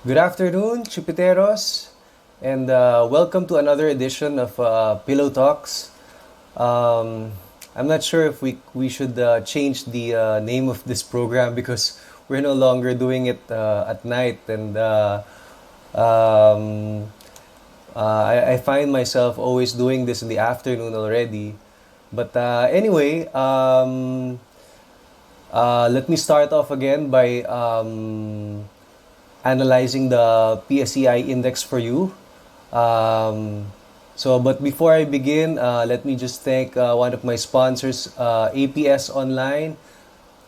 Good afternoon, Tsupiteros, and welcome to another edition of Pillow Talks. I'm not sure if we should change the name of this program because we're no longer doing it at night, and um, I find myself always doing this in the afternoon already. But anyway, let me start off again by analyzing the PSEI index for you. But before I begin, let me just thank one of my sponsors, APS Online.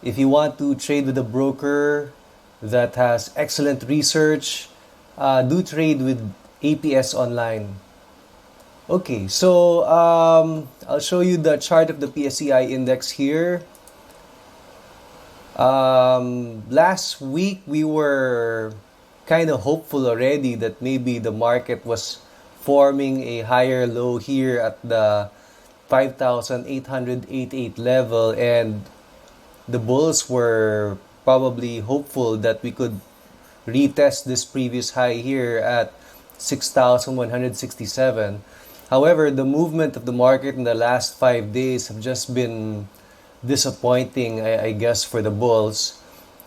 If you want to trade with a broker that has excellent research, do trade with APS Online. Okay, so I'll show you the chart of the PSEI index here. Last week we were kind of hopeful already that maybe the market was forming a higher low here at the 5,888 level, and the bulls were probably hopeful that we could retest this previous high here at 6,167. However, the movement of the market in the last 5 days have just been disappointing, I guess, for the bulls.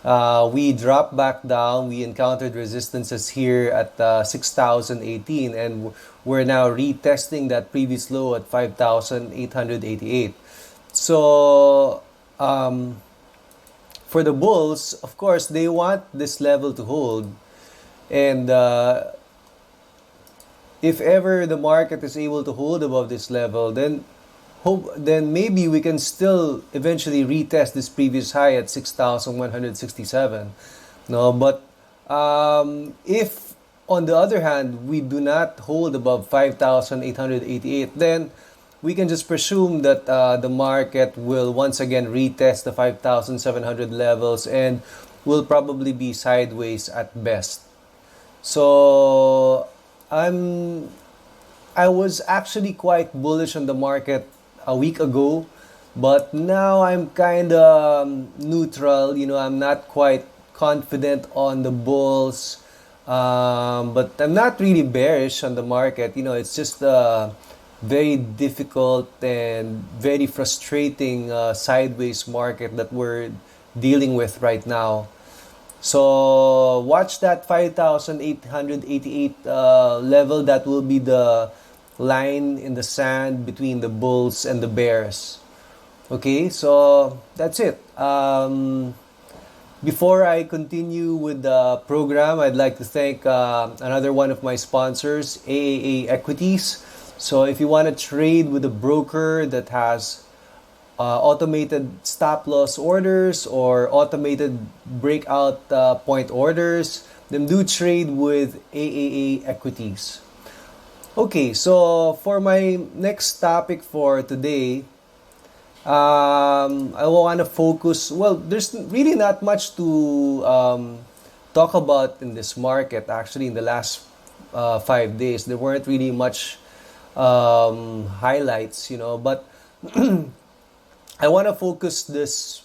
We dropped back down. We encountered resistances here at 6,018, and we're now retesting that previous low at 5,888. So, for the bulls, of course, they want this level to hold. And if ever the market is able to hold above this level, then maybe we can still eventually retest this previous high at 6,167. No, but if on the other hand we do not hold above 5,888, then we can just presume that the market will once again retest the 5,700 levels and will probably be sideways at best. So I was actually quite bullish on the market a week ago, but now I'm kind of neutral. I'm not quite confident on the bulls, but I'm not really bearish on the market. It's just a very difficult and very frustrating sideways market that we're dealing with right now. So watch that 5,888 level. That will be the line in the sand between the bulls and the bears. Okay, so that's it. Before I continue with the program, I'd like to thank another one of my sponsors, AAA Equities. So if you want to trade with a broker that has automated stop loss orders or automated breakout point orders, then do trade with AAA Equities. Okay, so for my next topic for today, I want to focus. Well, there's really not much to talk about in this market. Actually, in the last 5 days, there weren't really much highlights, but I want to focus this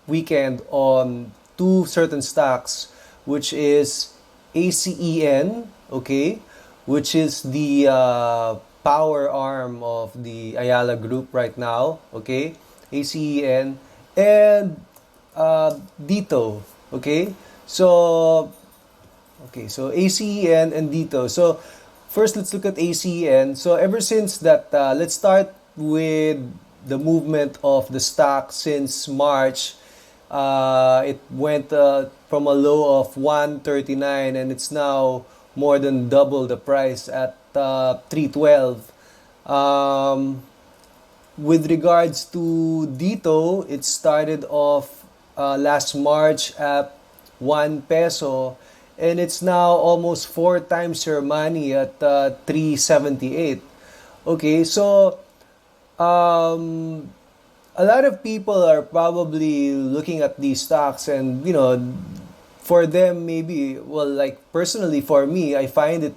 weekend on two certain stocks, which is ACEN, okay, which is the power arm of the Ayala Group right now, okay, ACEN, and Dito, okay. So ACEN and Dito. So first, let's look at ACEN. So ever since that, let's start with the movement of the stock since March. It went from a low of 139, and it's now more than double the price at 312. With regards to Dito, it started off last March at 1 peso, and it's now almost four times your money at 378. Okay, so um, a lot of people are probably looking at these stocks, and for them, maybe, well, like personally for me, I find it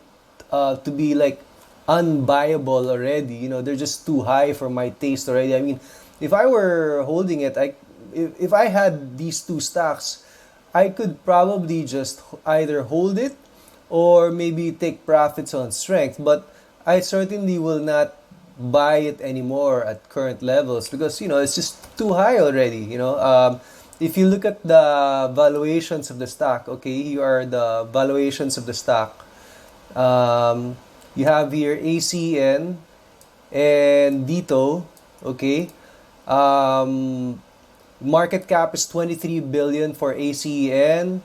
to be like unbuyable already. They're just too high for my taste already. I mean, if I were holding it, if I had these two stocks, I could probably just either hold it or maybe take profits on strength. But I certainly will not buy it anymore at current levels because it's just too high already. If you look at the valuations of the stock, okay, here are the valuations of the stock. You have here ACN and Dito, okay. Market cap is 23 billion for ACN.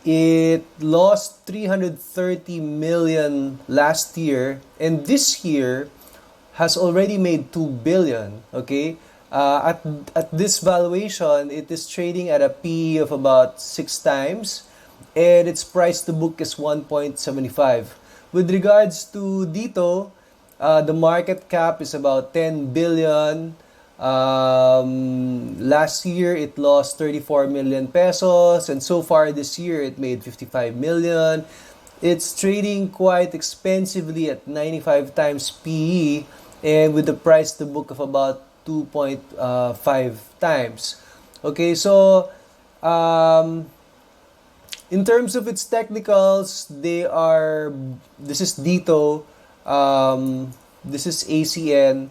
It lost 330 million last year, and this year has already made 2 billion, okay? At this valuation, it is trading at a PE of about 6 times, and its price to book is 1.75. With regards to Dito, the market cap is about 10 billion. Last year, it lost 34 million pesos, and so far this year, it made 55 million. It's trading quite expensively at 95 times PE, and with the price to book of about 2.5 times. Okay, so in terms of its technicals, this is Dito, this is ACN.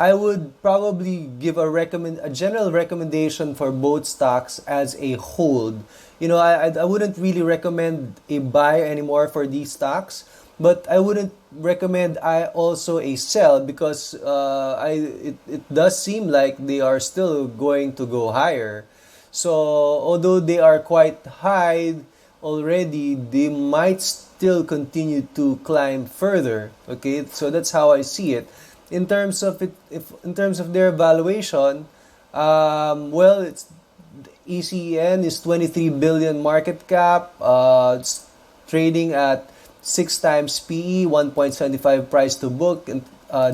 I would probably give a general recommendation for both stocks as a hold. I wouldn't really recommend a buy anymore for these stocks, but I wouldn't recommend also a sell because it does seem like they are still going to go higher. So although they are quite high already, they might still continue to climb further. Okay, so that's how I see it. In terms of in terms of their valuation, well, it's ECN is 23 billion market cap. It's trading at 6 times PE, 1.75 price to book, and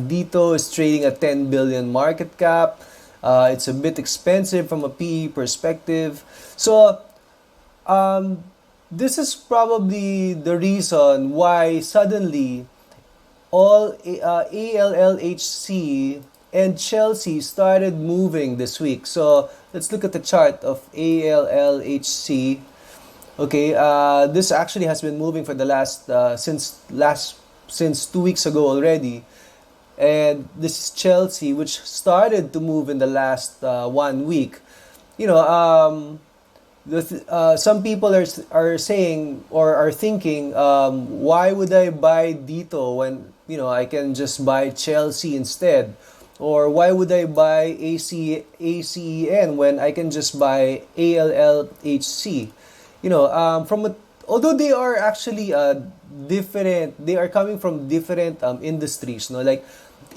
Dito is trading at 10 billion market cap. It's a bit expensive from a PE perspective. So, this is probably the reason why suddenly all ALLHC and Chelsea started moving this week. So let's look at the chart of ALLHC. Okay, this actually has been moving for the since 2 weeks ago already, and this is Chelsea, which started to move in the last 1 week. You know, some people are saying or are thinking, why would I buy Dito when I can just buy Chelsea instead? Or why would I buy ACEN when I can just buy ALLHC? Although they are actually different, they are coming from different industries. Like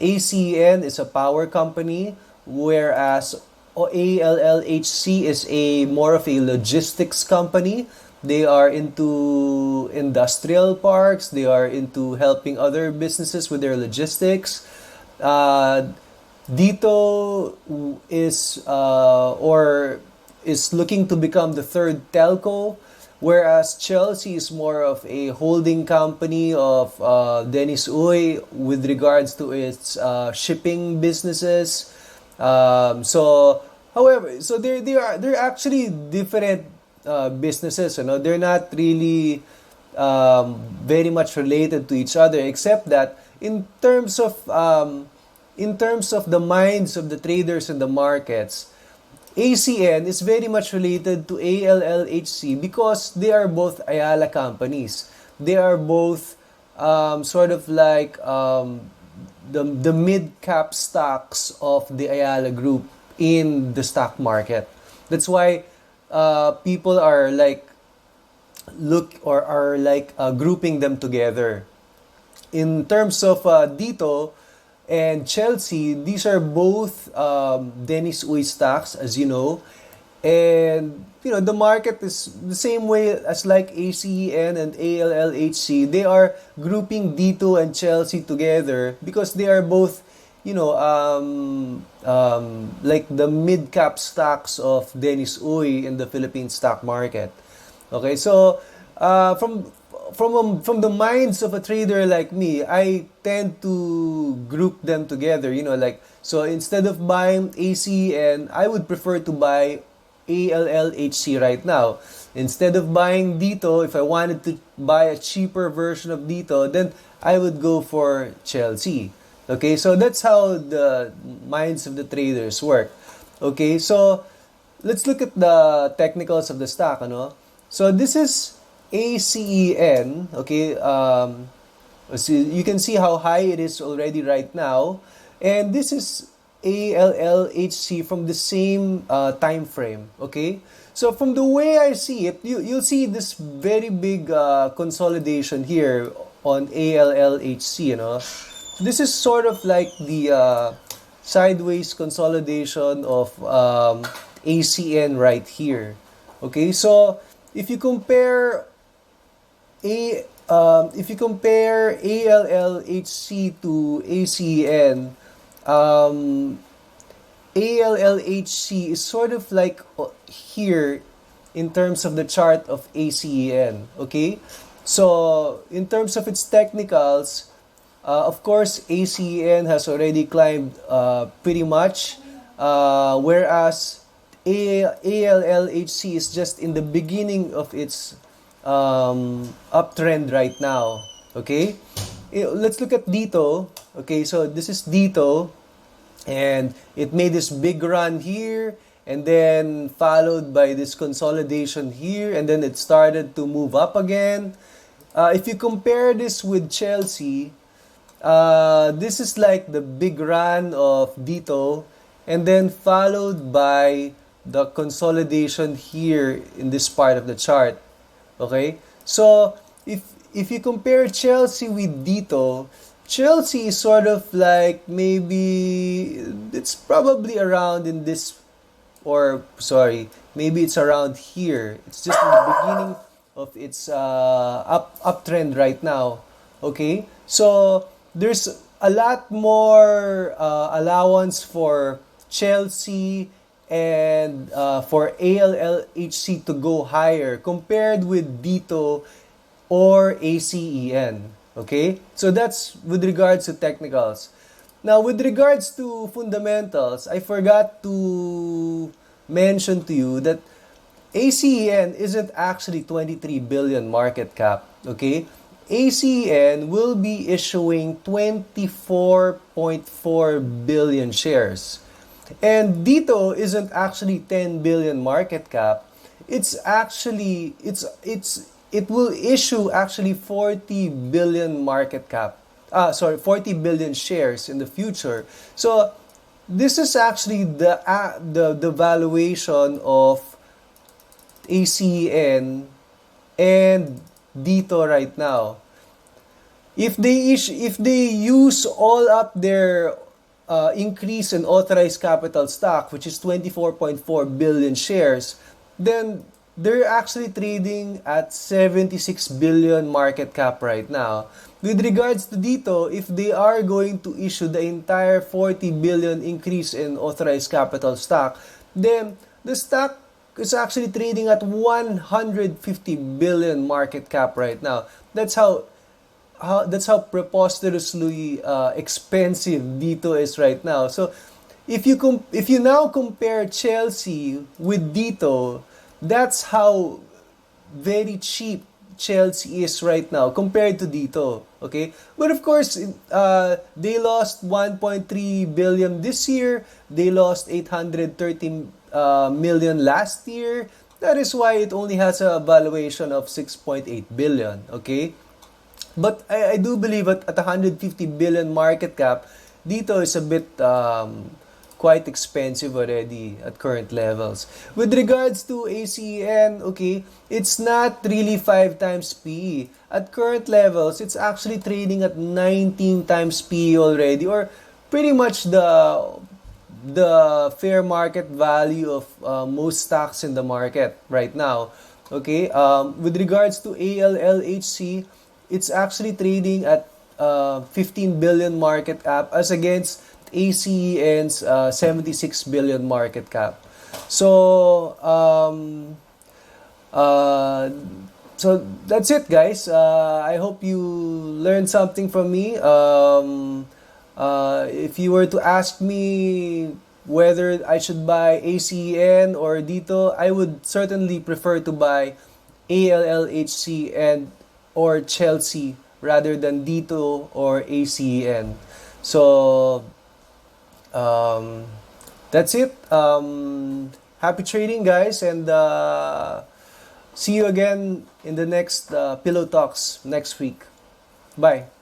ACEN is a power company, whereas ALLHC is a more of a logistics company. They are into industrial parks. They are into helping other businesses with their logistics. Dito is looking to become the third telco, whereas Chelsea is more of a holding company of Dennis Uy with regards to its shipping businesses. They're actually different businesses. They're not really very much related to each other, except that in terms of the minds of the traders in the markets, ACN is very much related to ALLHC because they are both Ayala companies. They are both sort of like the mid-cap stocks of the Ayala group in the stock market. That's why people are grouping them together. In terms of Dito and Chelsea, these are both Dennis Uy stocks, as you know, And the market is the same way as like ACEN and ALLHC. They are grouping Dito and Chelsea together because they are both like the mid cap stocks of Dennis Uy in the Philippine stock market. Okay, so from the minds of a trader like me, I tend to group them together. Like, so instead of buying ACN, I would prefer to buy ALLHC right now. Instead of buying Dito, if I wanted to buy a cheaper version of Dito, then I would go for Chelsea. Okay, so that's how the minds of the traders work. Okay, so let's look at the technicals of the stock, So this is ACEN, okay? So you can see how high it is already right now. And this is ALLHC from the same time frame, okay? So from the way I see it, you'll see this very big consolidation here on ALLHC, This is sort of like the sideways consolidation of ACN right here. Okay, so if you compare ALLHC to ACN, ALLHC is sort of like here in terms of the chart of ACN. Okay, so in terms of its technicals, of course, ACN has already climbed pretty much, whereas ALLHC is just in the beginning of its uptrend right now. Okay, let's look at Dito. Okay, so this is Dito, and it made this big run here, and then followed by this consolidation here, and then it started to move up again. If you compare this with Chelsea, this is like the big run of Dito, and then followed by the consolidation here in this part of the chart. Okay, so if you compare Chelsea with Dito, Chelsea is sort of like maybe it's probably around in this, or sorry, maybe it's around here. It's just in the beginning of its uptrend right now. Okay, so there's a lot more allowance for Chelsea and for ALLHC to go higher compared with Dito or ACEN. Okay, so that's with regards to technicals. Now, with regards to fundamentals, I forgot to mention to you that ACEN isn't actually 23 billion market cap. Okay, ACN will be issuing 24.4 billion shares. And Dito isn't actually 10 billion market cap. It will issue actually 40 billion market cap. 40 billion shares in the future. So this is actually the valuation of ACN and Dito right now. If they use all up their increase in authorized capital stock, which is 24.4 billion shares, then they're actually trading at 76 billion market cap right now. With regards to Dito, if they are going to issue the entire 40 billion increase in authorized capital stock, then the stock is actually trading at 150 billion market cap right now. That's how preposterously expensive Dito is right now. So if you now compare Chelsea with Dito, that's how very cheap Chelsea is right now compared to Dito. Okay, but of course they lost 1.3 billion this year. They lost 830 million last year. That is why it only has a valuation of 6.8 billion. Okay. But I do believe at 150 billion market cap, Dito is a bit quite expensive already at current levels. With regards to ACN, okay, it's not really 5 times PE. At current levels, it's actually trading at 19 times PE already, or pretty much the the fair market value of most stocks in the market right now. Okay, with regards to ALLHC, it's actually trading at 15 billion market cap as against ACEN's 76 billion market cap. So, uh, so that's it, guys. I hope you learned something from me. If you were to ask me whether I should buy ACEN or Dito, I would certainly prefer to buy ALLHC and or Chelsea rather than Dito or ACEN. So um, that's it. Happy trading, guys, and see you again in the next Pillow Talks next week. Bye.